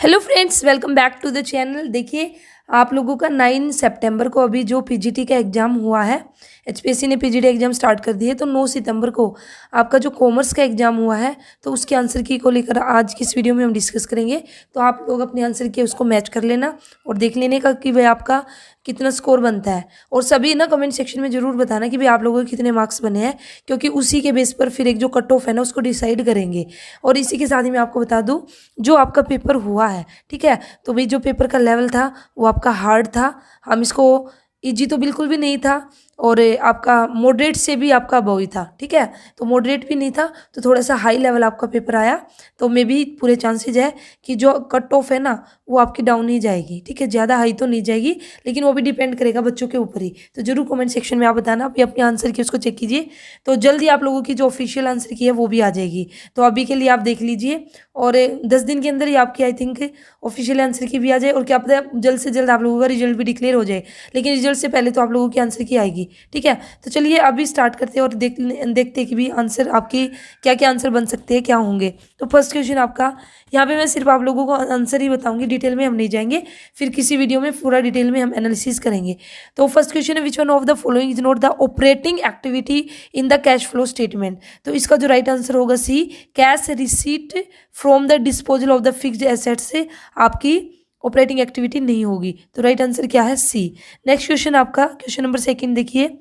Hello friends, welcome back to the channel. देखिए, आप लोगों का 9 सितंबर को अभी जो पीजीटी का एग्ज़ाम हुआ है, एचपीएससी ने पीजीटी एग्ज़ाम स्टार्ट कर दिए। तो 9 सितंबर को आपका जो कॉमर्स का एग्ज़ाम हुआ है, तो उसके आंसर की को लेकर आज की इस वीडियो में हम डिस्कस करेंगे। तो आप लोग अपने आंसर की उसको मैच कर लेना और देख लेने का कि भाई आपका कितना स्कोर बनता है। और सभी ना कमेंट सेक्शन में ज़रूर बताना कि भाई आप लोगों के कितने मार्क्स बने हैं, क्योंकि उसी के बेस पर फिर एक जो कट ऑफ है ना उसको डिसाइड करेंगे। और इसी के साथ ही मैं आपको बता दूं, जो आपका पेपर हुआ है, ठीक है, तो भाई जो पेपर का लेवल था वो आपका हार्ड था। हम इसको इजी तो बिल्कुल भी नहीं था, और आपका मॉडरेट से भी आपका अबव ही था, ठीक है। तो मॉडरेट भी नहीं था, तो थोड़ा सा हाई लेवल आपका पेपर आया। तो मे भी पूरे चांसेज है कि जो कट ऑफ है ना वो आपकी डाउन ही जाएगी, ठीक है, ज़्यादा हाई तो नहीं जाएगी, लेकिन वो भी डिपेंड करेगा बच्चों के ऊपर ही। तो जरूर कमेंट सेक्शन में आप बताना, अभी अपने आंसर की उसको चेक कीजिए। तो जल्दी आप लोगों की जो ऑफिशियल आंसर की है वो भी आ जाएगी। तो अभी के लिए आप देख लीजिए, और 10 दिन के अंदर ही आपकी आई थिंक ऑफिशियल आंसर की भी आ जाए, और क्या पता है जल्द से जल्द आप लोगों का रिजल्ट भी डिक्लेयर हो जाए। लेकिन रिजल्ट से पहले तो आप लोगों की आंसर की आएगी, ठीक है। तो चलिए अभी स्टार्ट करते हैं और देखते हैं कि भी आंसर आपकी क्या क्या आंसर बन सकते हैं, क्या होंगे। तो फर्स्ट क्वेश्चन आपका, यहाँ पे मैं सिर्फ आप लोगों को आंसर ही बताऊंगी, डिटेल में हम नहीं जाएंगे, फिर किसी वीडियो में पूरा डिटेल में हम एनालिसिस करेंगे। तो फर्स्ट क्वेश्चन है, which one of the following is not the operating activity in the cash flow statement. तो इसका जो राइट आंसर होगा C, cash receipt from the disposal of the fixed assets से आपकी ऑपरेटिंग एक्टिविटी नहीं होगी। तो राइट आंसर क्या है, सी। नेक्स्ट क्वेश्चन आपका, क्वेश्चन नंबर सेकंड देखिए,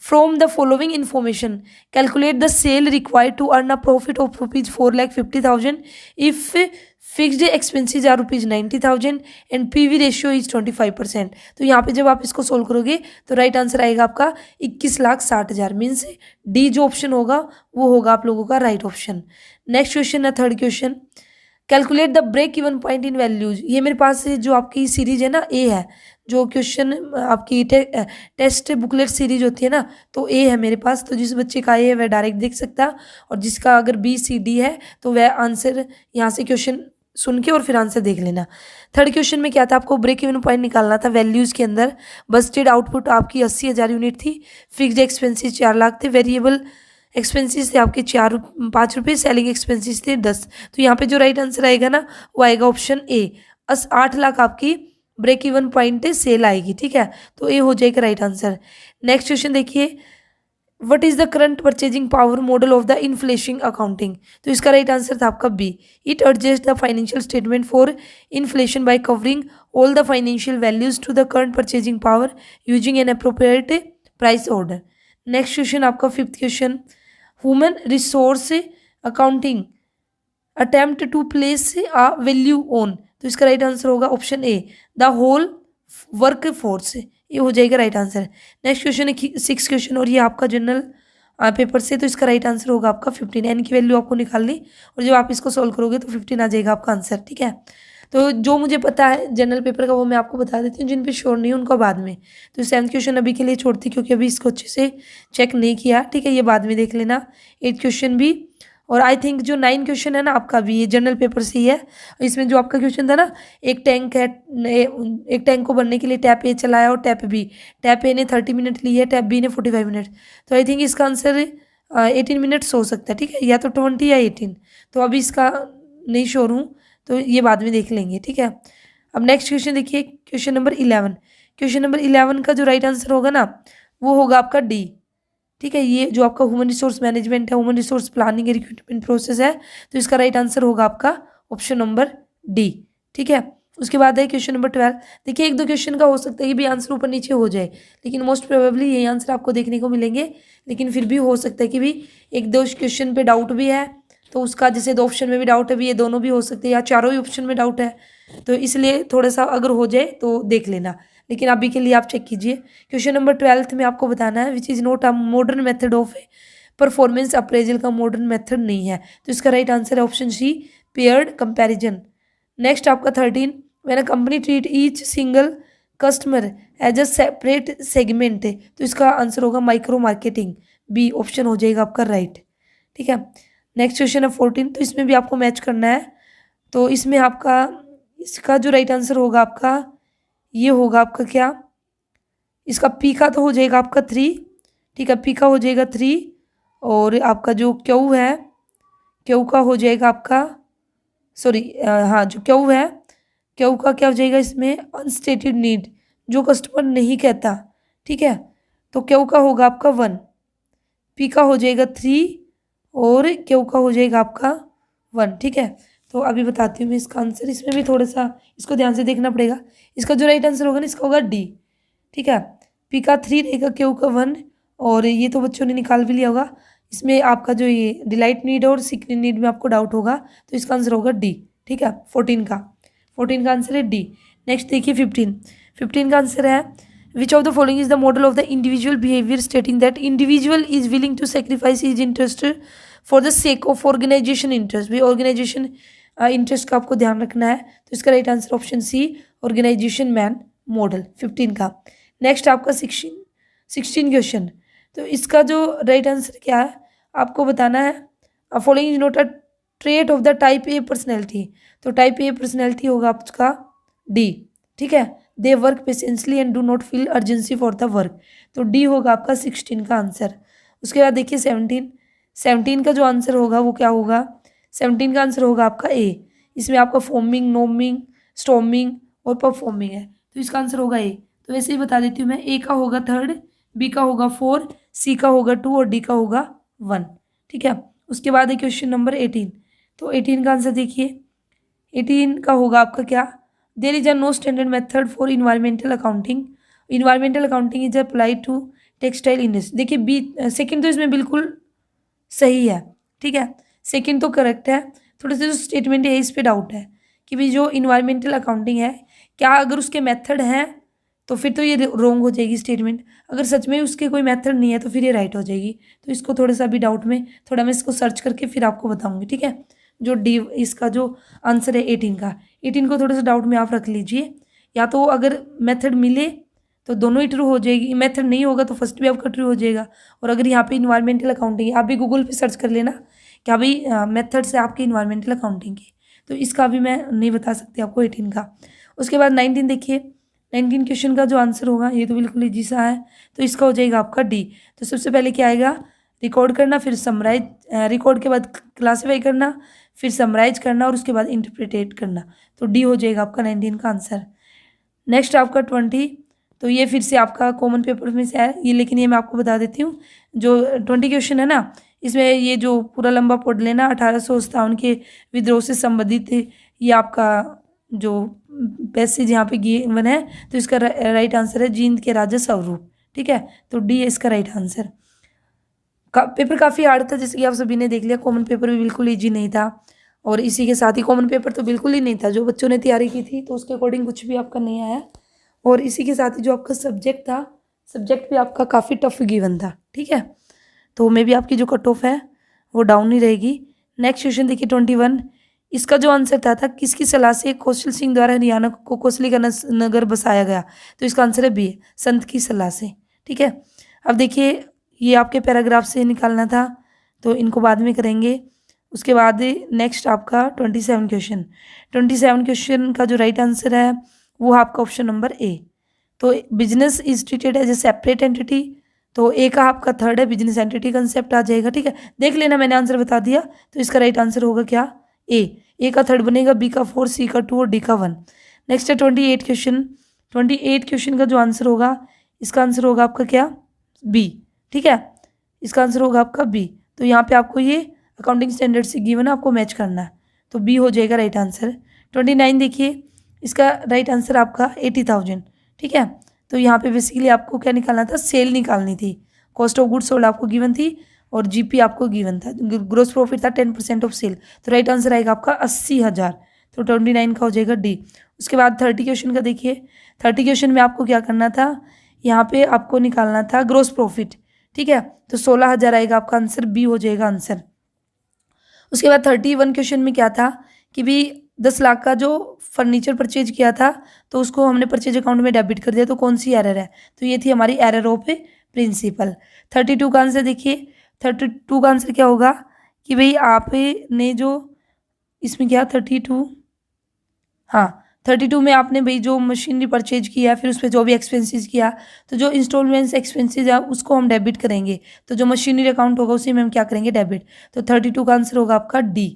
from the following information calculate the sale required to earn a profit of ₹4,50,000 if fixed expenses are ₹90,000 and PV ratio is 25%। तो यहाँ पे जब आप इसको सोल्व करोगे तो राइट आंसर आएगा आपका 21,60,000। मीन्स डी जो ऑप्शन होगा वो होगा आप लोगों का राइट ऑप्शन। नेक्स्ट क्वेश्चन है third question, calculate the break even point in values. ये मेरे पास जो आपकी सीरीज है ना, ए है, जो क्वेश्चन आपकी टेस्ट बुकलेट सीरीज होती है ना, तो ए है मेरे पास। तो जिस बच्चे का ए है वह डायरेक्ट देख सकता है, और जिसका अगर बी सी डी है तो वह आंसर यहाँ से क्वेश्चन सुन के और फिर आंसर देख लेना। थर्ड क्वेश्चन में क्या था, आपको ब्रेक इवन पॉइंट निकालना था वैल्यूज के अंदर। बस्टेड आउटपुट आपकी 80,000 यूनिट थी, फिक्स्ड एक्सपेंसेस 4 लाख थे, वेरिएबल एक्सपेंसेस थे आपके 5 रुपये, सेलिंग एक्सपेंसेस थे 10। तो यहाँ पे जो राइट आंसर आएगा ना वो आएगा ऑप्शन ए, 8 लाख आपकी ब्रेक इवन पॉइंट सेल आएगी, ठीक है। तो ए हो जाएगा राइट आंसर। नेक्स्ट क्वेश्चन देखिए, what is the current purchasing power model of the inflation accounting. तो इसका राइट आंसर था आपका B, it adjust the financial statement for inflation by covering all the financial values to the current purchasing power using an appropriate price order. Next question आपका fifth question, human resource accounting attempt to place a value on. तो इसका right answer होगा option A, the whole work force. ये हो जाएगा right answer. Next question है six question, और ये आपका जनरल पेपर से। तो इसका राइट आंसर होगा आपका 15। एन की वैल्यू आपको निकालनी, और जब आप इसको सोल्व करोगे तो 15 आ जाएगा आपका आंसर, ठीक है। तो जो मुझे पता है जनरल पेपर का वो मैं आपको बता देती हूँ, जिन पे श्योर नहीं हूँ उनका बाद में। तो 7th क्वेश्चन अभी के लिए छोड़ती, क्योंकि अभी इसको अच्छे से चेक नहीं किया, ठीक है, ये बाद में देख लेना। 8th क्वेश्चन भी, और आई थिंक जो 9 क्वेश्चन है ना आपका भी ये जनरल पेपर से ही है। इसमें जो आपका क्वेश्चन था ना, एक टैंक है, एक टैंक को भरने के लिए टैप ए चलाया और टैप बी, टैप ए ने 30 मिनट ली है, टैप बी ने 45 मिनट। तो आई थिंक इसका आंसर 18 मिनट्स हो सकता है, ठीक है, या तो 20 या 18। तो अभी इसका नहीं श्योर हूँ, तो ये बाद में देख लेंगे, ठीक है। अब नेक्स्ट क्वेश्चन देखिए, क्वेश्चन नंबर 11। क्वेश्चन नंबर 11 का जो राइट आंसर होगा ना वो होगा आपका डी, ठीक है। ये जो आपका ह्यूमन रिसोर्स मैनेजमेंट है, human resource planning and recruitment process है, तो इसका राइट आंसर होगा आपका ऑप्शन नंबर डी, ठीक है। उसके बाद है क्वेश्चन नंबर 12। देखिए, एक दो क्वेश्चन का हो सकता है कि भी आंसर ऊपर नीचे हो जाए, लेकिन मोस्ट प्रोबेबली यही आंसर आपको देखने को मिलेंगे। लेकिन फिर भी हो सकता है कि भी एक दो क्वेश्चन पे डाउट भी है, तो उसका जैसे 2 ऑप्शन में भी डाउट है, भी ये दोनों भी हो सकते हैं, या चारों ही ऑप्शन में डाउट है, तो इसलिए थोड़ा सा अगर हो जाए तो देख लेना। लेकिन अभी के लिए आप चेक कीजिए। क्वेश्चन नंबर 12 में आपको बताना है, which is not a modern method of performance appraisal का मॉडर्न मेथड नहीं है। तो इसका राइट आंसर है option C, paired comparison. Next आपका 13, when a company treat each single customer as a separate segment. तो इसका आंसर होगा माइक्रो मार्केटिंग, बी ऑप्शन हो जाएगा आपका राइट, ठीक है। नेक्स्ट क्वेश्चन है 14। तो इसमें भी आपको मैच करना है। तो इसमें आपका इसका जो राइट आंसर होगा आपका ये होगा आपका क्या, इसका पी का तो हो जाएगा आपका 3, ठीक है, पी का हो जाएगा 3, और आपका जो क्यू है, क्यू का हो जाएगा आपका, सॉरी हाँ, जो क्यू है क्यू का क्या हो जाएगा इसमें, अनस्टेटेड नीड, जो कस्टमर नहीं कहता, ठीक है, तो क्यू का होगा आपका 1, पी का हो जाएगा 3 और क्यू का हो जाएगा आपका 1, ठीक है। तो अभी बताती हूँ मैं इसका आंसर, इसमें भी थोड़ा सा इसको ध्यान से देखना पड़ेगा। इसका जो राइट आंसर होगा ना, इसका होगा डी, ठीक है। पी का 3 रहेगा, क्यू का 1, और ये तो बच्चों ने निकाल भी लिया होगा। इसमें आपका जो ये डिलाइट नीड और सीक्रेट नीड में आपको डाउट होगा, तो इसका आंसर होगा डी, ठीक है। 14 का आंसर है डी। नेक्स्ट देखिए 15 का आंसर है, which of the following is the model of the individual behaviour stating that individual is willing to sacrifice his interest for the sake of organisation interest. भाई organisation interest का आपको ध्यान रखना है, तो इसका right answer option C, organisation man model 15 का। Next आपका 16 क्वेश्चन, तो इसका जो राइट आंसर क्या है आपको बताना है। Following is not a trait of the type A personality, तो टाइप ए पर्सनैलिटी होगा आपका डी, ठीक है। They work patiently and do not feel urgency for the work, तो डी होगा आपका 16 का आंसर। उसके बाद देखिए 17 का जो आंसर होगा वो क्या होगा, 17 का आंसर होगा आपका ए। इसमें आपका फॉर्मिंग, नोमिंग, स्टॉर्मिंग और परफॉर्मिंग है, तो इसका आंसर होगा ए। तो वैसे ही बता देती हूँ मैं, ए का होगा 3, बी का होगा 4, सी का होगा 2 और डी का होगा 1, ठीक है। उसके बाद है क्वेश्चन नंबर 18, तो 18 का आंसर देखिए, 18 का होगा आपका क्या, there is a no standard method for environmental accounting, environmental accounting is applied to textile industry. देखिए बी, सेकेंड तो इसमें बिल्कुल सही है, ठीक है, सेकेंड तो करेक्ट है। थोड़े से जो स्टेटमेंट है इस पे डाउट है कि भाई जो इन्वायरमेंटल अकाउंटिंग है, क्या अगर उसके मेथड हैं तो फिर तो ये रॉन्ग हो जाएगी स्टेटमेंट, अगर सच में उसके कोई मेथड नहीं है तो फिर ये राइट हो जाएगी। तो इसको थोड़ा सा भी डाउट में, थोड़ा मैं इसको सर्च करके फिर आपको बताऊंगी, ठीक है। जो डी, इसका जो आंसर है 18 का, 18 को थोड़ा सा डाउट में आप रख लीजिए, या तो अगर मेथड मिले तो दोनों ही ट्रू हो जाएगी, मेथड नहीं होगा तो फर्स्ट भी आपका ट्रू हो जाएगा। और अगर यहाँ पे इन्वायरमेंटल अकाउंटिंग है, आप भी गूगल पे सर्च कर लेना क्या भाई मेथड से आपकी इन्वायरमेंटल अकाउंटिंग की, तो इसका भी मैं नहीं बता सकती आपको 18 का। उसके बाद 19 देखिए, 19 क्वेश्चन का जो आंसर होगा ये तो बिल्कुल ईजी सा है, तो इसका हो जाएगा आपका डी। तो सबसे पहले क्या आएगा, रिकॉर्ड करना, फिर समराइज, रिकॉर्ड के बाद क्लासीफाई करना, फिर समराइज करना और उसके बाद इंटरप्रिटेट करना, तो डी हो जाएगा आपका 19 का आंसर। नेक्स्ट आपका 20, तो ये फिर से आपका कॉमन पेपर में से है ये, लेकिन ये मैं आपको बता देती हूँ, जो 20 क्वेश्चन है ना, इसमें ये जो पूरा लंबा पढ़ लेना, 1857 के विद्रोह से संबंधित ये आपका जो पैसेज यहाँ पे गिवन है, तो इसका राइट आंसर है जींद के राजा स्वरूप, ठीक है। तो डी है इसका राइट आंसर। पेपर काफ़ी हार्ड था, जैसे कि आप सभी ने देख लिया, कॉमन पेपर भी बिल्कुल ईजी नहीं था, और इसी के साथ ही कॉमन पेपर तो बिल्कुल ही नहीं था, जो बच्चों ने तैयारी की थी तो उसके अकॉर्डिंग कुछ भी आपका नहीं आया, और इसी के साथ ही जो आपका सब्जेक्ट था, सब्जेक्ट भी आपका काफ़ी टफ गिवन था, ठीक है। तो मे भी आपकी जो कट ऑफ है वो डाउन ही रहेगी। नेक्स्ट क्वेश्चन देखिए 21, इसका जो आंसर था किसकी सलाह से कौशल सिंह द्वारा हरियाणा को कोसली का नगर बसाया गया, तो इसका आंसर है बी, संत की सलाह से, ठीक है। अब देखिए ये आपके पैराग्राफ से निकालना था, तो इनको बाद में करेंगे। उसके बाद नेक्स्ट आपका 27 क्वेश्चन, 27 क्वेश्चन का जो राइट आंसर है वो आपका ऑप्शन नंबर ए। तो business is treated as a separate entity, तो ए का आपका 3rd है, बिजनेस एंटिटी कंसेप्ट आ जाएगा, ठीक है। देख लेना मैंने आंसर बता दिया, तो इसका राइट आंसर होगा क्या, ए का 3rd बनेगा, बी का 4, सी का 2 और डी का 1। नेक्स्ट है 28 क्वेश्चन, 28 क्वेश्चन का जो आंसर होगा, इसका आंसर होगा आपका क्या, बी, ठीक है, इसका आंसर होगा आपका बी। तो यहाँ पे आपको ये अकाउंटिंग स्टैंडर्ड से गिवन है, आपको मैच करना है, तो बी हो जाएगा राइट आंसर। 29 देखिए, इसका राइट आंसर आपका 80,000, ठीक है। तो यहाँ पे बेसिकली आपको क्या निकालना था, सेल निकालनी थी, कॉस्ट ऑफ गुड्स सोल्ड आपको गिवन थी और जीपी आपको गिवन था, ग्रोस प्रॉफिट था 10% ऑफ सेल, तो राइट आंसर आएगा आपका 80,000, तो 29 का हो जाएगा डी। उसके बाद 30 क्वेश्चन का देखिए, 30 क्वेश्चन में आपको क्या करना था, यहाँ पे आपको निकालना था ग्रोस प्रॉफिट, ठीक है, तो 16,000 आएगा आपका आंसर, बी हो जाएगा आंसर। उसके बाद 31 क्वेश्चन में क्या था कि भी 10 लाख का जो फर्नीचर परचेज किया था तो उसको हमने परचेज अकाउंट में डेबिट कर दिया, तो कौन सी एरर है, तो ये थी हमारी एरर ऑफ प्रिंसिपल। 32 का आंसर देखिए, 32 का आंसर क्या होगा कि भाई आपने जो इसमें क्या 32, हाँ 32 में आपने भाई जो मशीनरी परचेज किया फिर उस पर जो भी एक्सपेंसेस किया, तो जो इंस्टॉलमेंट्स एक्सपेंसेस है उसको हम डेबिट करेंगे, तो जो मशीनरी अकाउंट होगा उसी में हम क्या करेंगे, डेबिट। तो 32 का आंसर होगा आपका डी,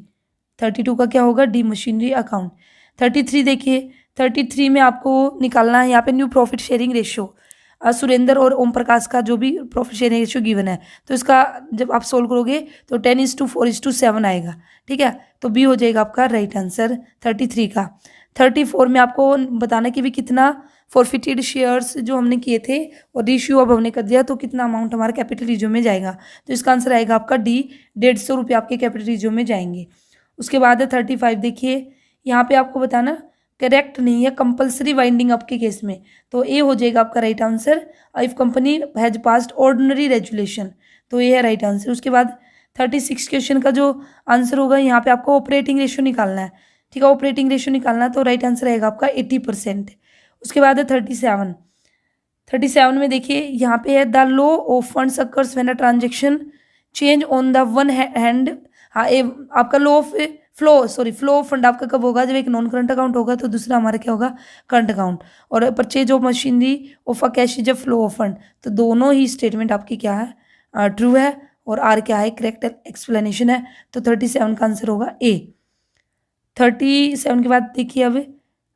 32 का क्या होगा, डी, मशीनरी अकाउंट। 33 देखिए, 33 में आपको निकालना है यहाँ पे new profit sharing ratio. Surendra और ओम प्रकाश का जो भी प्रॉफिट शेयरिंग रेशियो गिवन है, तो इसका जब आप सोल्व करोगे तो 10:4:7 आएगा। ठीक है, तो बी हो जाएगा आपका राइट आंसर 33 का। 34 में आपको बताना कि भी कितना फॉरफिटेड शेयर्स जो हमने किए थे और रेशियो अब हमने कर दिया, तो कितना अमाउंट हमारा कैपिटल रिजर्व में जाएगा। तो इसका आंसर आएगा आपका डी, 150 रुपये आपके कैपिटल रिजर्व में जाएंगे। उसके बाद है 35। देखिए यहाँ पे आपको बताना करेक्ट नहीं है कंपलसरी वाइंडिंग अप के केस में, तो ए हो जाएगा आपका right answer. If company has passed ordinary resolution, तो ये है राइट आंसर। उसके बाद 36 क्वेश्चन का जो आंसर होगा यहाँ पे आपको ऑपरेटिंग रेशियो निकालना है। ठीक है, ऑपरेटिंग रेशियो निकालना, तो राइट आंसर आएगा आपका 80%। उसके बाद है 37 में देखिए यहाँ पे है the low of funds occurs when a transaction change on the one hand. हाँ, आपका लो ऑफ फ्लो ऑफ फंड आपका कब होगा, जब एक नॉन करंट अकाउंट होगा, तो दूसरा हमारा क्या होगा, करंट अकाउंट। और purchase of machinery of a cash जब फ्लो ऑफ फंड, तो दोनों ही स्टेटमेंट आपकी क्या है, ट्रू है, और आर क्या है, करेक्ट एक्सप्लेनेशन है। तो 37 का आंसर होगा ए। 37 के बाद देखिए अब,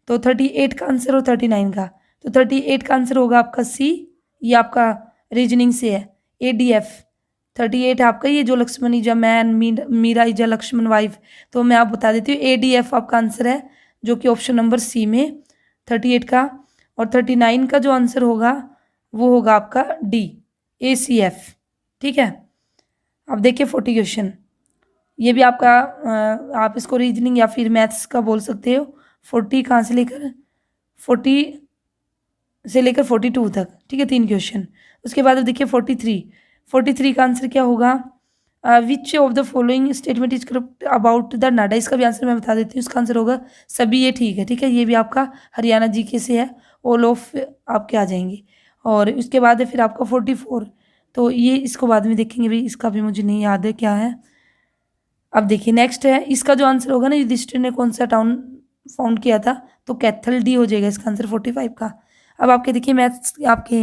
तो 38 का आंसर और 39 का, तो 38 का आंसर होगा आपका सी, ये आपका रीजनिंग से है, ADF। 38 आपका ये जो लक्ष्मण इजा मैन, मीरा इजा लक्ष्मण वाइफ, तो मैं आप बता देती हूँ ADF आपका आंसर है, जो कि ऑप्शन नंबर सी में 38 का। और 39 का जो आंसर होगा वो होगा आपका डी, ACF। ठीक है, अब देखिए 40 क्वेश्चन, ये भी आपका आप इसको रीजनिंग या फिर मैथ्स का बोल सकते हो। 40 कहाँ से लेकर 42 तक। ठीक है, 3 क्वेश्चन। उसके बाद अब देखिए 43 का आंसर क्या होगा, which of the following statement is correct about the NADA. इसका भी आंसर मैं बता देती हूँ, इसका आंसर होगा सभी, ये ठीक है। ठीक है, ये भी आपका हरियाणा जीके से है, ऑल ऑफ आपके आ जाएंगे। और उसके बाद है फिर आपका 44, तो ये इसको बाद में देखेंगे भाई, इसका भी मुझे नहीं याद है क्या है। अब देखिए नेक्स्ट है, इसका जो आंसर होगा ना, युधिष्ठिर ने कौन सा टाउन फाउंड किया था, तो कैथल, डी हो जाएगा इसका आंसर 45 का। अब आपके देखिए मैथ्स आपके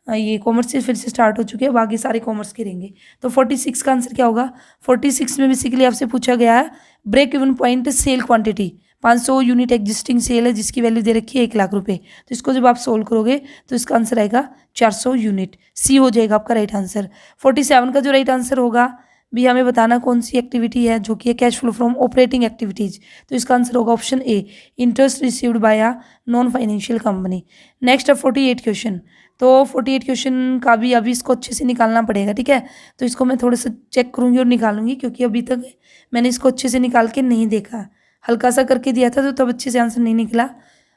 ये कॉमर्स से फिर से स्टार्ट हो चुके हैं, बाकी सारे कॉमर्स के रहेंगे। तो 46 का आंसर क्या होगा, 46 में बेसिकली आपसे पूछा गया है break even point sale quantity, 500 unit existing sale है जिसकी वैल्यू दे रखी है 1 लाख रुपए। तो इसको जब आप सोल्व करोगे तो इसका आंसर आएगा 400 यूनिट, सी हो जाएगा आपका राइट आंसर। 47 का जो राइट आंसर होगा भी, हमें बताना कौन सी एक्टिविटी है जो कि है cash flow from operating activities, तो इसका आंसर होगा option A, interest received by a non financial company. Next है 48 क्वेश्चन, तो 48 क्वेश्चन का भी अभी इसको अच्छे से निकालना पड़ेगा। ठीक है, तो इसको मैं थोड़ा सा चेक करूँगी और निकालूंगी, क्योंकि अभी तक मैंने इसको अच्छे से निकाल के नहीं देखा, हल्का सा करके दिया था तो तब अच्छे से आंसर नहीं निकला।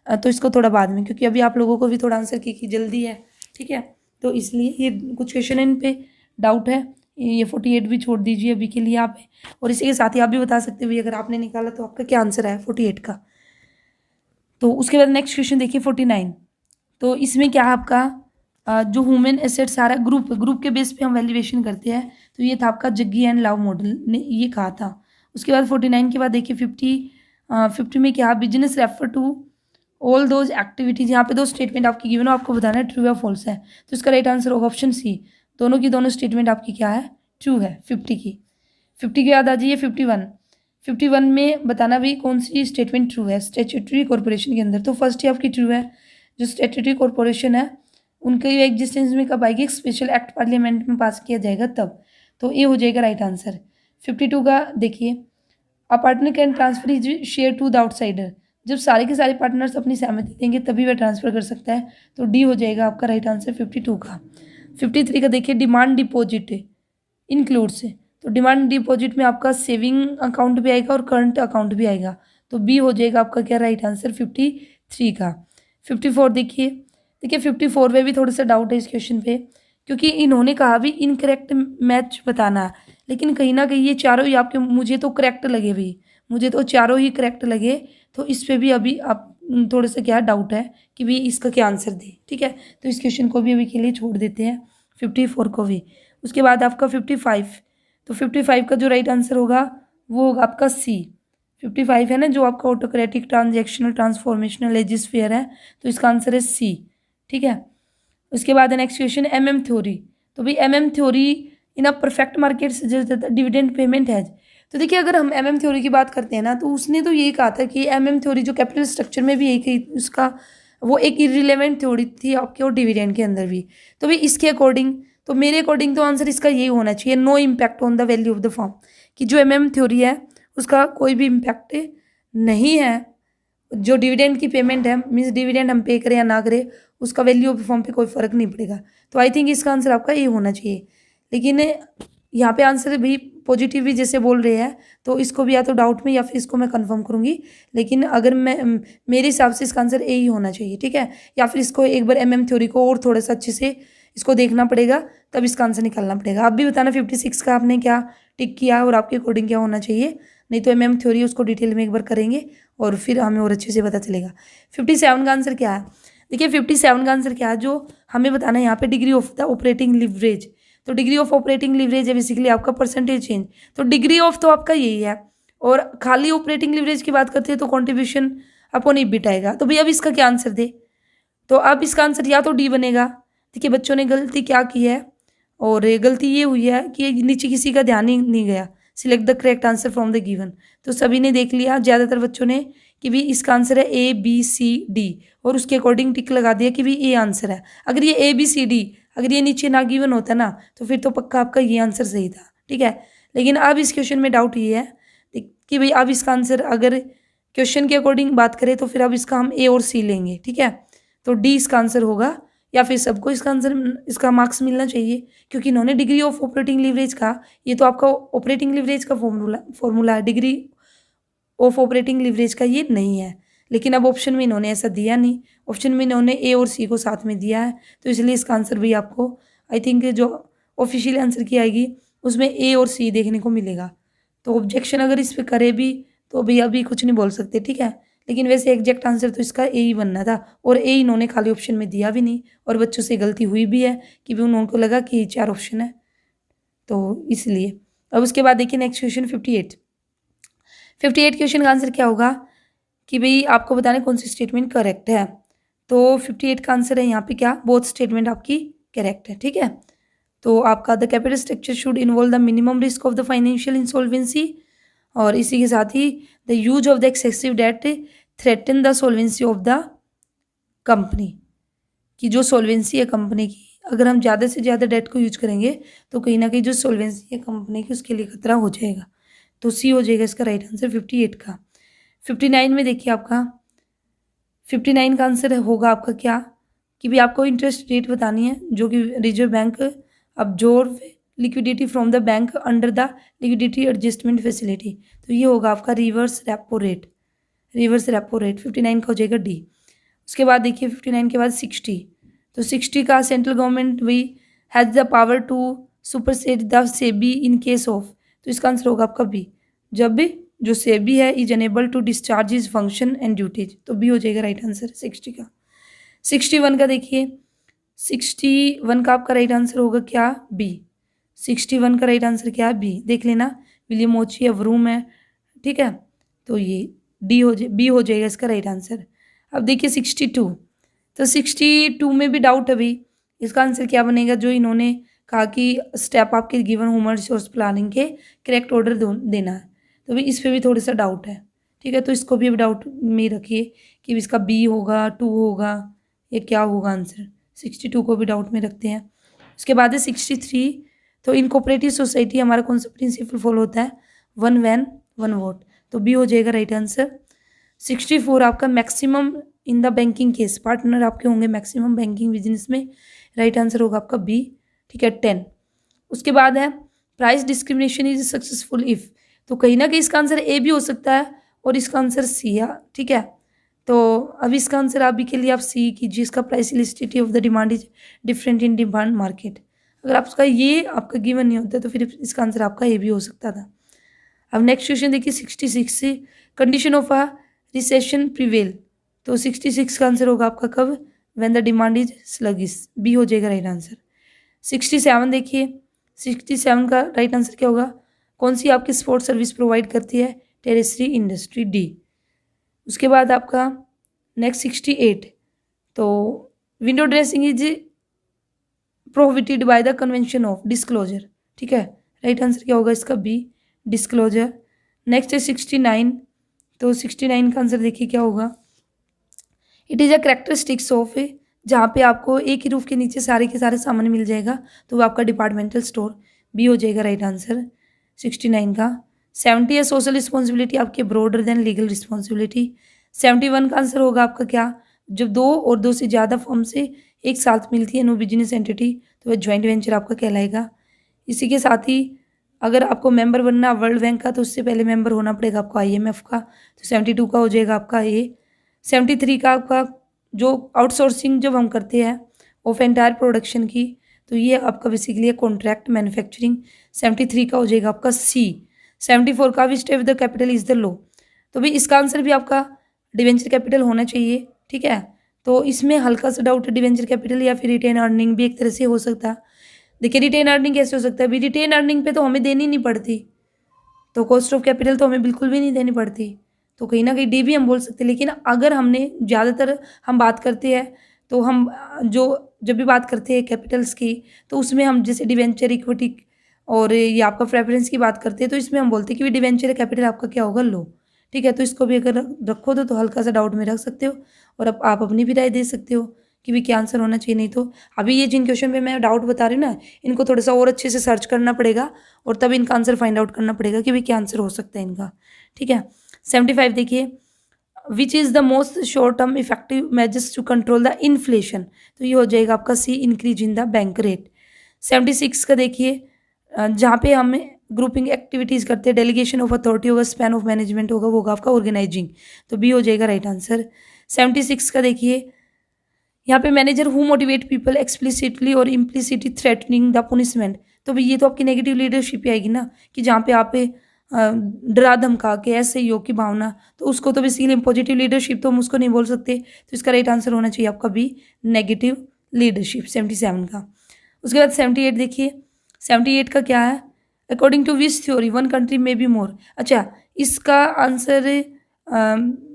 तो इसको थोड़ा बाद में, क्योंकि अभी आप लोगों को भी थोड़ा आंसर की जल्दी है। ठीक है, तो इसलिए ये कुछ क्वेश्चन इन पे डाउट है, ये 48 भी छोड़ दीजिए अभी के लिए आप। और इसी के साथ ही आप भी बता सकते हो अगर आपने निकाला तो आपका क्या आंसर है 48 का। तो उसके बाद नेक्स्ट क्वेश्चन देखिए 49, तो इसमें क्या है आपका जो ह्यूमन एसेट सारा ग्रुप के बेस पे हम वैल्यूएशन करते हैं, तो ये था आपका जग्गी एंड लाव मॉडल ने ये कहा था। उसके बाद 49 के बाद देखिए 50 में क्या, business refer to all those activities. यहाँ पे दो स्टेटमेंट आपकी गिवन हो, आपको बताना है ट्रू या फॉल्स है, तो इसका राइट आंसर होगा ऑप्शन सी, दोनों की दोनों स्टेटमेंट आपकी क्या है, ट्रू है 50 की। 50 के बाद आ जाइए 51 में बताना भी कौन सी स्टेटमेंट ट्रू है स्टैट्यूटरी कॉर्पोरेशन के अंदर। तो फर्स्ट ही आपकी ट्रू है, जो स्टैट्यूटरी कॉर्पोरेशन है उनके एग्जिस्टेंस में कब आएगी, स्पेशल एक्ट पार्लियामेंट में पास किया जाएगा तब, तो ये हो जाएगा राइट आंसर। 52 का देखिए, a partner can transfer his share to the outsider, जब सारे के सारे पार्टनर्स अपनी सहमति देंगे तभी वह ट्रांसफर कर सकता है, तो डी हो जाएगा आपका राइट आंसर 52 का। 53 का देखिए, डिमांड डिपॉजिट इंक्लूड्स, तो डिमांड डिपॉजिट में आपका सेविंग अकाउंट भी आएगा और करंट अकाउंट भी आएगा, तो बी हो जाएगा आपका क्या राइट आंसर 53 का। 54 देखिए 54 में भी थोड़ा सा डाउट है इस क्वेश्चन पे, क्योंकि इन्होंने कहा भी इनकरेक्ट मैच बताना, लेकिन कहीं ना कहीं ये चारों ही आपके मुझे तो करेक्ट लगे भी, मुझे तो चारों ही करेक्ट लगे, तो इस पे भी अभी आप थोड़ा सा क्या डाउट है कि भी इसका क्या आंसर दे। ठीक है, तो इस क्वेश्चन को भी अभी के लिए छोड़ देते हैं, 54 को भी। उसके बाद आपका 55, तो 55 का जो राइट आंसर होगा वो होगा आपका सी। 55 है ना, जो आपका ऑटोक्रेटिक ट्रांजेक्शनल ट्रांसफॉर्मेशनल लेजिस्फेयर है, तो इसका आंसर है सी। ठीक है, उसके बाद नेक्स्ट क्वेश्चन MM थ्योरी, तो भाई MM theory in a perfect market dividend payment है, तो देखिए अगर हम एमएम थ्योरी की बात करते हैं ना, तो उसने तो यही कहा था कि एमएम थ्योरी जो कैपिटल स्ट्रक्चर में भी यही कही उसका, वो एक इररिलेवेंट थ्योरी थी आपके और डिविडेंड के अंदर भी। तो भाई इसके अकॉर्डिंग, तो मेरे अकॉर्डिंग तो आंसर इसका यही होना चाहिए, no impact on the value of the form, कि जो एमएम थ्योरी है उसका कोई भी इम्पैक्ट नहीं है, जो डिविडेंड की पेमेंट है, मीन्स डिविडेंड हम पे करें या ना करें, उसका वैल्यू ऑफ फॉर्म पे कोई फर्क नहीं पड़ेगा। तो आई थिंक इसका आंसर आपका ये होना चाहिए। लेकिन यहाँ पे आंसर भी पॉजिटिव भी जैसे बोल रहे हैं, तो इसको भी या तो डाउट में या फिर इसको मैं कंफर्म करूँगी। लेकिन अगर मैं मेरे हिसाब से इसका आंसर ए ही होना चाहिए, ठीक है। या फिर इसको एक बार एमएम थ्योरी को और थोड़ा सा अच्छे से इसको देखना पड़ेगा, तब इसका आंसर निकालना पड़ेगा। आप भी बताना 56 का आपने क्या टिक किया और आपके अकॉर्डिंग क्या होना चाहिए। नहीं तो एमएम थ्योरी उसको डिटेल में एक बार करेंगे और फिर हमें और अच्छे से पता चलेगा। 57 का आंसर क्या है? देखिए 57 का आंसर क्या है, जो हमें बताना है यहाँ पे, degree of the operating leverage. तो डिग्री ऑफ ऑपरेटिंग लिवरेज है बेसिकली आपका परसेंटेज चेंज। तो डिग्री ऑफ तो आपका यही है, और खाली ऑपरेटिंग लिवरेज की बात करते हैं तो कॉन्ट्रीब्यूशन अपॉन ईबिट आएगा। तो भैया अब इसका क्या आंसर दे? तो अब इसका आंसर या तो डी बनेगा। देखिए बच्चों ने गलती क्या की है, और गलती ये हुई है कि नीचे किसी का ध्यान ही नहीं गया। Select the correct answer from the given. तो सभी ने देख लिया, ज़्यादातर बच्चों ने, कि भी इसका आंसर है ए बी सी डी, और उसके अकॉर्डिंग टिक लगा दिया कि भी ए आंसर है। अगर ये ए बी सी डी, अगर ये नीचे ना गिवन होता ना, तो फिर तो पक्का आपका ये आंसर सही था, ठीक है। लेकिन अब इस क्वेश्चन में डाउट ये है कि भाई अब इसका आंसर अगर क्वेश्चन के अकॉर्डिंग बात करें तो फिर अब इसका हम ए और सी लेंगे, ठीक है। तो डी इसका आंसर होगा, या फिर सबको इसका आंसर, इसका मार्क्स मिलना चाहिए, क्योंकि इन्होंने डिग्री ऑफ ऑपरेटिंग लिवरेज का, ये तो आपका ऑपरेटिंग लिवरेज का फॉर्मूला है, डिग्री ऑफ ऑपरेटिंग लिवरेज का ये नहीं है। लेकिन अब ऑप्शन में इन्होंने ऐसा दिया नहीं, ऑप्शन में इन्होंने ए और सी को साथ में दिया है, तो इसलिए इसका आंसर भी आपको, आई थिंक जो ऑफिशियल आंसर की आएगी उसमें ए और सी देखने को मिलेगा। तो ऑब्जेक्शन अगर इस पर करे भी तो भैया अभी कुछ नहीं बोल सकते, ठीक है। लेकिन वैसे एग्जैक्ट आंसर तो इसका ए ही बनना था, और ए इन्होंने खाली ऑप्शन में दिया भी नहीं, और बच्चों से गलती हुई भी है कि भी उनको लगा कि 4 ऑप्शन है, तो इसलिए। अब उसके बाद देखिए नेक्स्ट क्वेश्चन 58 क्वेश्चन का आंसर क्या होगा, कि भाई आपको बताना कौन सी स्टेटमेंट करेक्ट है। तो 58 का आंसर है यहाँ पे क्या, बोथ स्टेटमेंट आपकी करेक्ट है, ठीक है। तो आपका the capital structure should involve the minimum risk of the financial insolvency, और इसी के साथ ही the use of the excessive debt threaten the solvency of the company, की जो सोल्वेंसी है कंपनी की, अगर हम ज़्यादा से ज़्यादा डेट को यूज करेंगे तो कहीं ना कहीं जो सोल्वेंसी है कंपनी की उसके लिए खतरा हो जाएगा। तो सी हो जाएगा इसका राइट आंसर 58 का। 59 में देखिए आपका 59 का आंसर होगा आपका क्या, कि भी आपको इंटरेस्ट रेट बतानी है जो कि reserve bank absorb liquidity from the bank under the liquidity adjustment facility. तो ये होगा आपका रिवर्स रेपो रेट, 59 का हो जाएगा डी। उसके बाद देखिए 59 के बाद 60, तो 60 का central government we has the power to supersede the SEBI in case of, तो इसका आंसर होगा आपका बी, जब भी जो सेबी है is unable to discharge is function and duties. तो बी हो जाएगा राइट आंसर 60 का। 61 का देखिए, 61 का आपका राइट आंसर होगा क्या, बी। 61 का राइट आंसर क्या है, बी। देख लेना, विलियम ओची है, व्रूम है, ठीक है। तो ये बी हो जाएगा इसका राइट आंसर। अब देखिए 62, तो 62 में भी डाउट है भाई, इसका आंसर क्या बनेगा, जो इन्होंने कहा कि स्टेप आपके गिवन ह्यूमन रिसोर्स प्लानिंग के करेक्ट ऑर्डर देना है। तो भाई इस पर भी थोड़ा सा डाउट है, ठीक है। तो इसको भी अब डाउट में रखिए कि इसका बी होगा, 2 होगा, ये क्या होगा आंसर। 62 को भी डाउट में रखते हैं। उसके बाद है 63, तो इन कोऑपरेटिव सोसाइटी हमारा कौन सा प्रिंसिपल फॉलो होता है, 1 वैन 1 वोट। तो बी हो जाएगा राइट आंसर। 64 आपका maximum in the banking case, partner आपके होंगे मैक्सिमम बैंकिंग बिजनेस में, राइट आंसर होगा आपका बी, ठीक है 10। उसके बाद है price discrimination is successful if, तो कहीं ना कहीं इसका आंसर ए भी हो सकता है और इसका आंसर सी है, ठीक है। तो अब इसका आंसर आप भी के लिए आप सी कीजिए, इसका price elasticity of the demand is different in demand market. अगर आपका ये आपका गिवन नहीं होता तो फिर इसका आंसर आपका ए भी हो सकता था। अब नेक्स्ट क्वेश्चन देखिए 66, condition of a recession prevail. तो 66 का आंसर होगा आपका कब, when the demand is sluggish, B हो जाएगा राइट आंसर। 67 देखिए, 67 का राइट आंसर क्या होगा, कौन सी आपकी स्पोर्ट्स सर्विस प्रोवाइड करती है, टेरेस्ट्री इंडस्ट्री, डी। उसके बाद आपका नेक्स्ट 68, तो window dressing is prohibited by the convention of disclosure, ठीक है। राइट आंसर क्या होगा इसका बी, डिस्क्लोजर। नेक्स्ट है 69। तो 69 का आंसर देखिए क्या होगा। It is a characteristics of, जहाँ पे आपको एक ही रूफ के नीचे सारे के सारे सामान मिल जाएगा, तो वो आपका डिपार्टमेंटल स्टोर बी हो जाएगा राइट आंसर 69 का। 70 है सोशल रिस्पॉन्सिबिलिटी आपकी ब्रॉडर देन लीगल रिस्पॉन्सिबिलिटी। 71 का आंसर होगा आपका क्या, जब दो और दो से ज़्यादा फर्म से एक साथ मिलती है नो बिजनेस एंटिटी, तो वह ज्वाइंट वेंचर आपका कहलाएगा। इसी के साथ ही अगर आपको मेंबर बनना वर्ल्ड बैंक का, तो उससे पहले मेंबर होना पड़ेगा आपको IMF का, तो 72 का हो जाएगा आपका ये। 73 का आपका जो आउटसोर्सिंग जब हम करते हैं ऑफ एंटायर प्रोडक्शन की, तो ये आपका बेसिकली है कॉन्ट्रैक्ट मैन्युफैक्चरिंग। 73 का हो जाएगा आपका C। 74 का which type the capital is the low, तो भाई इसका आंसर भी आपका डिवेंचर कैपिटल होना चाहिए, ठीक है। तो इसमें हल्का सा डाउट है, डिवेंचर कैपिटल या फिर रिटेन अर्निंग भी एक तरह से हो सकता है। देखिए रिटेन अर्निंग कैसे हो सकता है, अभी रिटेन अर्निंग पे तो हमें देनी नहीं पड़ती, तो कॉस्ट ऑफ कैपिटल तो हमें बिल्कुल भी नहीं देनी पड़ती, तो कहीं ना कहीं डी भी हम बोल सकते हैं। लेकिन अगर हमने ज़्यादातर हम बात करते हैं, तो हम जो जब भी बात करते हैं कैपिटल्स की, तो उसमें हम जैसे डिवेंचर इक्विटी और ये आपका प्रेफरेंस की बात करते हैं, तो इसमें हम बोलते हैं कि डिवेंचर कैपिटल आपका क्या होगा, लो, ठीक है। तो इसको भी अगर रखो तो हल्का सा डाउट में रख सकते हो, और अब आप अपनी भी राय दे सकते हो कि भी क्या आंसर होना चाहिए। नहीं तो अभी ये जिन क्वेश्चन पे मैं डाउट बता रही हूँ ना, इनको थोड़ा सा और अच्छे से सर्च करना पड़ेगा, और तब इनका आंसर फाइंड आउट करना पड़ेगा कि भी क्या आंसर हो सकता है इनका, ठीक है। 75 देखिए, which is the most short term effective measures to control the inflation, तो ये हो जाएगा आपका C, increase in the bank rate. 76 का देखिए, जहाँ पे हम ग्रुपिंग एक्टिविटीज़ करते हैं, डेलीगेशन ऑफ अथॉरिटी होगा, स्पैन ऑफ मैनेजमेंट होगा, वो होगा आपका ऑर्गेनाइजिंग, तो B हो जाएगा राइट आंसर। 76 का देखिए, यहाँ पे manager who motivate people explicitly और इम्प्लिसिटली थ्रेटनिंग द पुनिशमेंट, तो भाई ये तो आपकी नेगेटिव लीडरशिप आएगी ना, कि जहाँ पे आप डरा धमका के ऐसे योग की भावना, तो उसको तो बेसिकली पॉजिटिव लीडरशिप तो हम उसको नहीं बोल सकते, तो इसका राइट आंसर होना चाहिए आपका भी नेगेटिव लीडरशिप 77 का। उसके बाद 78 देखिए, 78 का क्या है, according to which theory one country में बी मोर। अच्छा, इसका आंसर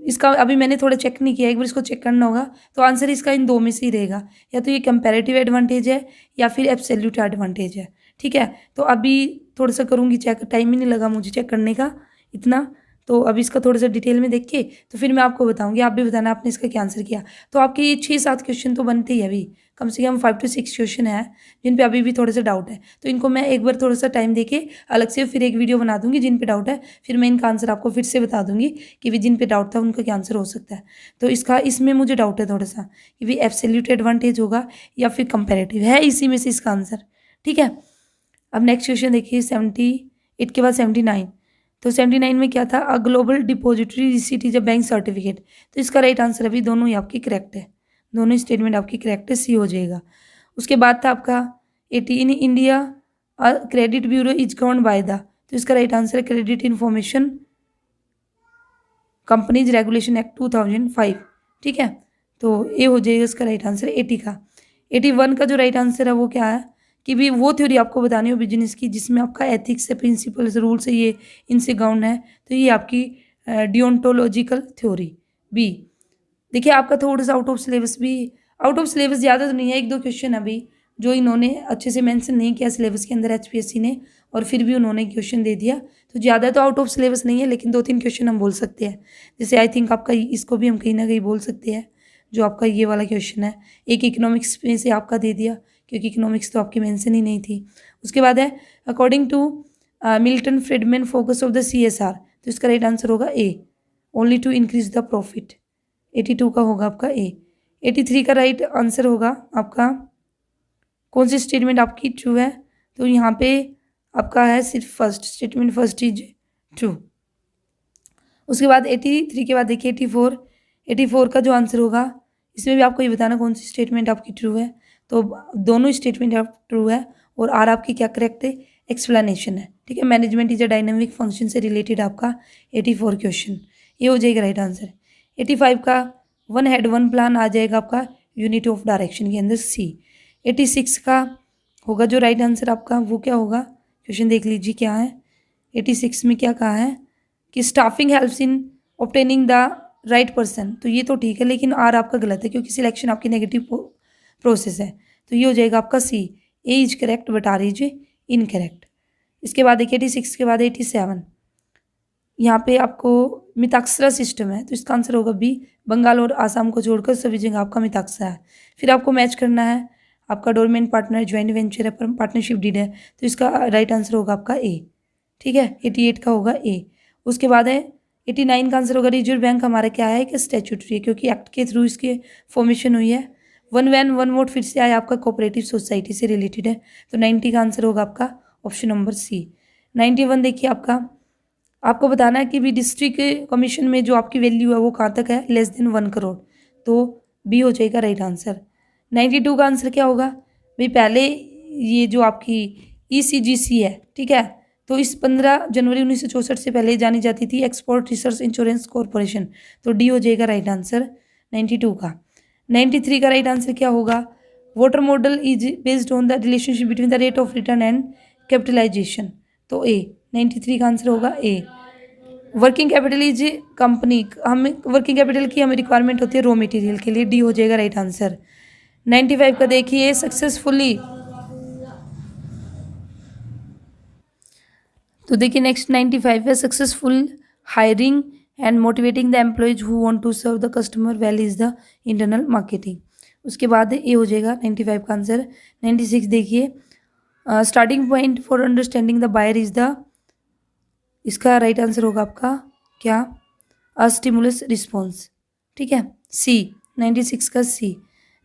इसका अभी मैंने थोड़ा चेक नहीं किया, एक बार इसको चेक करना होगा। तो आंसर इसका इन दो में से ही रहेगा, या तो ये कंपैरेटिव एडवांटेज है या फिर एब्सोल्यूट एडवांटेज है, ठीक है। तो अभी थोड़ा सा करूँगी चेक, टाइम ही नहीं लगा मुझे चेक करने का इतना, तो अभी इसका थोड़ा सा डिटेल में देख के तो फिर मैं आपको बताऊंगी, आप भी बताना आपने इसका क्या आंसर किया। तो आपके ये 6-7 क्वेश्चन तो बनते ही अभी, कम से कम 5 to 6 क्वेश्चन है जिन पे अभी भी थोड़ा सा डाउट है, तो इनको मैं एक बार थोड़ा सा टाइम देके अलग से फिर एक वीडियो बना दूंगी जिन पे डाउट है, फिर मैं इनका आंसर आपको फिर से बता दूंगी कि भी जिन पे डाउट था उनका क्या आंसर हो सकता है। तो इसका इसमें मुझे डाउट है थोड़ा सा कि भी एब्सोल्यूट एडवांटेज होगा या फिर कंपेरेटिव है, इसी में से इसका आंसर, ठीक है। अब नेक्स्ट क्वेश्चन देखिए 78 के बाद 79। तो 79 में क्या था, a global depository receipt is a bank certificate, तो इसका राइट आंसर अभी दोनों ही आपकी करेक्ट है, दोनों स्टेटमेंट आपकी करेक्ट है, C हो जाएगा। उसके बाद था आपका 80 in India credit bureau is govern by the, तो इसका राइट आंसर है credit information companies regulation act 2005, ठीक है। तो ये हो जाएगा इसका राइट आंसर 80 का। 81 का जो राइट आंसर है वो क्या है, कि भी वो थ्योरी आपको बतानी हो बिजनेस की जिसमें आपका एथिक्स है, प्रिंसिपल्स, रूल्स है, ये इनसे गाउंड है, तो ये आपकी डियोंटोलॉजिकल थ्योरी बी। देखिए आपका थोड़ा सा आउट ऑफ सिलेबस भी, आउट ऑफ सिलेबस ज़्यादा तो नहीं है, एक दो क्वेश्चन अभी जो इन्होंने अच्छे से मेंशन नहीं किया सिलेबस के अंदर HPSC ने, और फिर भी उन्होंने क्वेश्चन दे दिया, तो ज़्यादा तो आउट ऑफ सिलेबस नहीं है, लेकिन 2-3 क्वेश्चन हम बोल सकते हैं। जैसे आई थिंक आपका इसको भी हम कहीं ना कहीं बोल सकते हैं, जो आपका ये वाला क्वेश्चन है, एक इकोनॉमिक्स में से आपका दे दिया, क्योंकि इकोनॉमिक्स तो आपकी मेंशन ही नहीं थी। उसके बाद है according to Milton Friedman focus of the CSR, तो इसका राइट आंसर होगा A, only to increase the profit. 82 का होगा आपका A। 83 का राइट आंसर होगा आपका, कौन सी स्टेटमेंट आपकी ट्रू है, तो यहाँ पे आपका है सिर्फ first statement, first is true. उसके बाद 83 के बाद देखिए 84 का जो आंसर होगा, इसमें भी आपको ये बताना कौन सी स्टेटमेंट आपकी ट्रू है, तो दोनों स्टेटमेंट आप ट्रू है, और R आपकी क्या करेक्ट है, एक्सप्लेनेशन है, ठीक है। Management is a dynamic function से रिलेटेड आपका 84 क्वेश्चन, ये हो जाएगा राइट आंसर। 85 का वन हेड वन प्लान आ जाएगा आपका यूनिट ऑफ डायरेक्शन के अंदर C। 86 का होगा जो राइट आंसर आपका, वो क्या होगा, क्वेश्चन देख लीजिए क्या है। 86 में क्या कहा है कि staffing helps in obtaining the right person, तो ये तो ठीक है, लेकिन R आपका गलत है क्योंकि सिलेक्शन आपकी नेगेटिव प्रोसेस है, तो ये हो जाएगा आपका C, A is correct but R is incorrect. इसके बाद देखिए 86 के बाद 87, यहाँ पे आपको मिताक्षरा सिस्टम है, तो इसका आंसर होगा बी। बंगाल और आसाम को छोड़कर सभी जगह आपका मिताक्षरा है। फिर आपको मैच करना है, आपका डोरमेंट पार्टनर ज्वाइंट वेंचर है, पार्टनरशिप डीड है, तो इसका राइट आंसर होगा आपका ए। ठीक है, 88 का होगा ए। उसके बाद है 89 का आंसर होगा रिजर्व बैंक हमारा क्या है कि स्टैट्यूटरी है, क्योंकि एक्ट के थ्रू इसकी फॉर्मेशन हुई है। वन वैन वन वोट फिर से आया, आपका कोऑपरेटिव सोसाइटी से रिलेटेड है, तो 90 का आंसर होगा आपका ऑप्शन नंबर सी। 91 देखिए, आपको बताना है कि भी डिस्ट्रिक्ट कमीशन में जो आपकी वैल्यू है वो कहाँ तक है, लेस देन 1 करोड़, तो बी हो जाएगा राइट आंसर। 92 का आंसर क्या होगा भाई, पहले ये जो आपकी ECGC है, ठीक है, तो इस 15 जनवरी 1964 से पहले जानी जाती थी एक्सपोर्ट रिसर्च इंश्योरेंस कॉरपोरेशन, तो डी हो जाएगा राइट आंसर 92 का। 93 का राइट आंसर क्या होगा, water model is based on the relationship between the rate of return and capitalization, तो ए। 93 का आंसर होगा A. Working capital is company, हमें वर्किंग कैपिटल की हमें रिक्वायरमेंट होती है रॉ मटेरियल के लिए, डी हो जाएगा राइट आंसर। 95 का देखिए, सक्सेसफुली, तो देखिए नेक्स्ट 95 है successful hiring and motivating the employees who want to serve the customer well is the internal marketing. उसके बाद ए हो जाएगा 95 का आंसर। 96 देखिए, starting point for understanding the buyer is the, इसका राइट आंसर होगा आपका क्या, अ स्टिमुलस रिस्पॉन्स, ठीक है, सी। 96 का सी।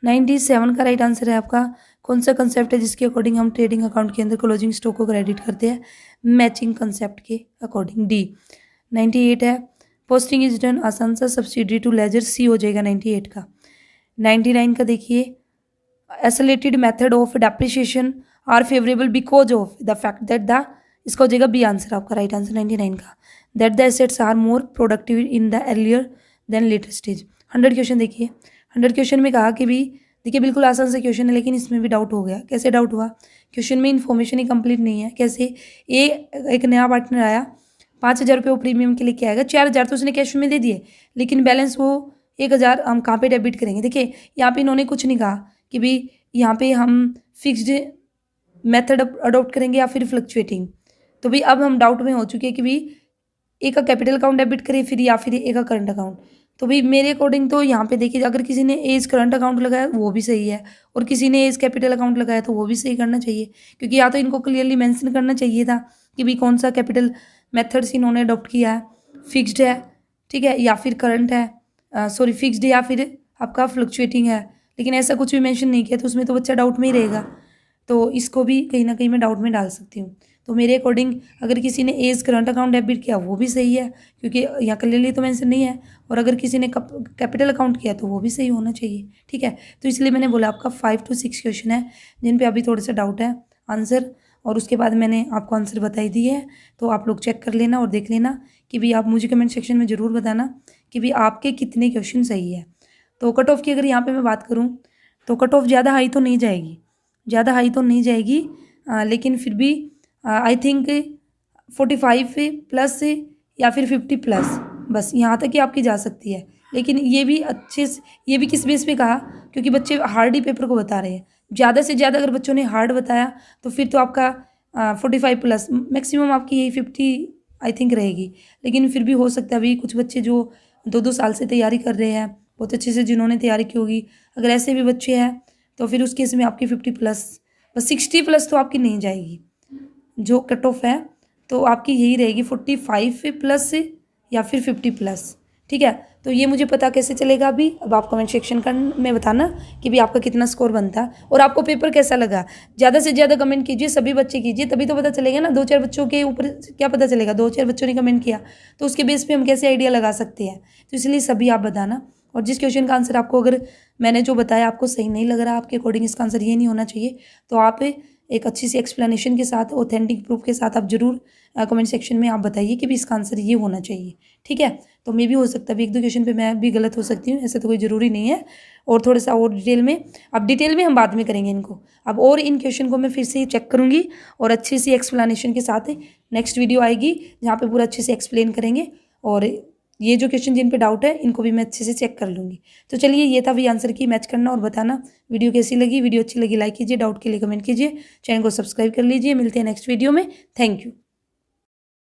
97 का राइट आंसर है आपका, कौन सा कंसेप्ट है जिसके अकॉर्डिंग हम ट्रेडिंग अकाउंट के अंदर क्लोजिंग स्टॉक को क्रेडिट करते हैं, मैचिंग कंसेप्ट के अकॉर्डिंग, डी। 98 है पोस्टिंग इज डन आसान सा सब्सिडी टू लेजर, सी हो जाएगा 98 का। 99 का देखिए, accelerated method of depreciation are favourable because of the fact that the, इसका हो जाएगा बी आंसर आपका राइट आंसर 99 का, that the assets are more productive in the earlier than later stage. 100 question देखिए, 100 क्वेश्चन में कहा कि भी देखिए बिल्कुल आसान से क्वेश्चन है, लेकिन इसमें भी डाउट हो गया। कैसे डाउट हुआ, क्वेश्चन में इन्फॉर्मेशन ही कंप्लीट नहीं है। कैसे, एक नया पार्टनर आया, 5,000 रुपये वो प्रीमियम के लिए क्या आएगा, 4,000 तो उसने कैश में दे दिए, लेकिन बैलेंस वो 1,000 हम कहाँ पे डेबिट करेंगे। देखिए यहाँ पे इन्होंने कुछ नहीं कहा कि भी यहाँ पे हम फिक्स्ड मेथड अडॉप्ट करेंगे या फिर फ्लक्चुएटिंग, तो भी अब हम डाउट में हो चुके हैं कि भी एक का कैपिटल अकाउंट डेबिट करें फिर या फिर एक का करंट अकाउंट। तो भाई मेरे अकॉर्डिंग तो यहाँ पे देखिए, अगर किसी ने एज करंट अकाउंट लगाया वो भी सही है, और किसी ने एज कैपिटल अकाउंट लगाया तो वो भी सही करना चाहिए, क्योंकि या तो इनको क्लियरली मेंशन करना चाहिए था कि भाई कौन सा कैपिटल मेथड्स इन्होंने अडॉप्ट किया है, फिक्स्ड है, ठीक है, या फिर करंट है, सॉरी फिक्स्ड या फिर आपका फ्लक्चुएटिंग है, लेकिन ऐसा कुछ भी मेंशन नहीं किया, तो उसमें तो बच्चा डाउट में ही रहेगा। तो इसको भी कहीं ना कहीं मैं डाउट में डाल सकती हूँ। तो मेरे अकॉर्डिंग अगर किसी ने एज करंट अकाउंट डेबिट किया वो भी सही है, क्योंकि यहाँ क्लियरली तो मेंशन नहीं है, और अगर किसी ने कैपिटल अकाउंट किया तो वो भी सही होना चाहिए, ठीक है। तो इसलिए मैंने बोला आपका 5 to 6 क्वेश्चन है जिन पे अभी थोड़े से डाउट है आंसर, और उसके बाद मैंने आपको आंसर बताई दी है, तो आप लोग चेक कर लेना और देख लेना कि भी आप मुझे कमेंट सेक्शन में ज़रूर बताना कि भी आपके कितने क्वेश्चन सही है। तो कट ऑफ की अगर यहाँ पर मैं बात करूँ तो कट ऑफ ज़्यादा हाई तो नहीं जाएगी, ज़्यादा हाई तो नहीं जाएगी, लेकिन फिर भी आई थिंक 45 प्लस या फिर 50 प्लस, बस यहाँ तक ही आपकी जा सकती है। लेकिन ये भी अच्छे से, ये भी किस बेस पे कहा, क्योंकि बच्चे हार्ड ही पेपर को बता रहे हैं। ज़्यादा से ज़्यादा अगर बच्चों ने हार्ड बताया तो फिर तो आपका 45 प्लस, मैक्सिमम आपकी यही 50 आई थिंक रहेगी। लेकिन फिर भी हो सकता है अभी कुछ बच्चे जो 2-2 साल से तैयारी कर रहे हैं बहुत अच्छे से, जिन्होंने तैयारी की होगी, अगर ऐसे भी बच्चे हैं तो फिर उस केस में आपकी 50 प्लस, बस 60 प्लस तो आपकी नहीं जाएगी। जो कट ऑफ है तो आपकी यही रहेगी 45 प्लस या फिर 50 प्लस, ठीक है। तो ये मुझे पता कैसे चलेगा अभी, अब आप कमेंट सेक्शन में बताना कि भी आपका कितना स्कोर बनता है और आपको पेपर कैसा लगा। ज़्यादा से ज़्यादा कमेंट कीजिए, सभी बच्चे कीजिए, तभी तो पता चलेगा ना। 2-4 बच्चों के ऊपर क्या पता चलेगा, 2-4 बच्चों ने कमेंट किया तो उसके बेस पे हम कैसे आइडिया लगा सकते हैं। तो इसलिए सभी आप बताना, और जिस क्वेश्चन का आंसर आपको, अगर मैंने जो बताया आपको सही नहीं लग रहा, आपके अकॉर्डिंग इसका आंसर ये नहीं होना चाहिए, तो आप एक अच्छी सी एक्सप्लेनेशन के साथ, ऑथेंटिक प्रूफ के साथ आप जरूर कमेंट सेक्शन में आप बताइए कि भी इसका आंसर ये होना चाहिए, ठीक है। तो मे भी हो सकता है 1-2 क्वेश्चन पे मैं भी गलत हो सकती हूँ, ऐसा तो कोई ज़रूरी नहीं है। और थोड़ा सा और डिटेल में, अब डिटेल में हम बाद में करेंगे इनको, अब और इन क्वेश्चन को मैं फिर से चेक करूँगी और अच्छी सी एक्सप्लेनेशन के साथ नेक्स्ट वीडियो आएगी जहाँ पर पूरा अच्छे से एक्सप्लेन करेंगे, और ये जो क्वेश्चन जिन पे डाउट है इनको भी मैं अच्छे से चेक कर लूँगी। तो चलिए, ये था भी आंसर की, मैच करना और बताना। वीडियो कैसी लगी, वीडियो अच्छी लगी लाइक कीजिए, डाउट के लिए कमेंट कीजिए, चैनल को सब्सक्राइब कर लीजिए। मिलते हैं नेक्स्ट वीडियो में, थैंक यू।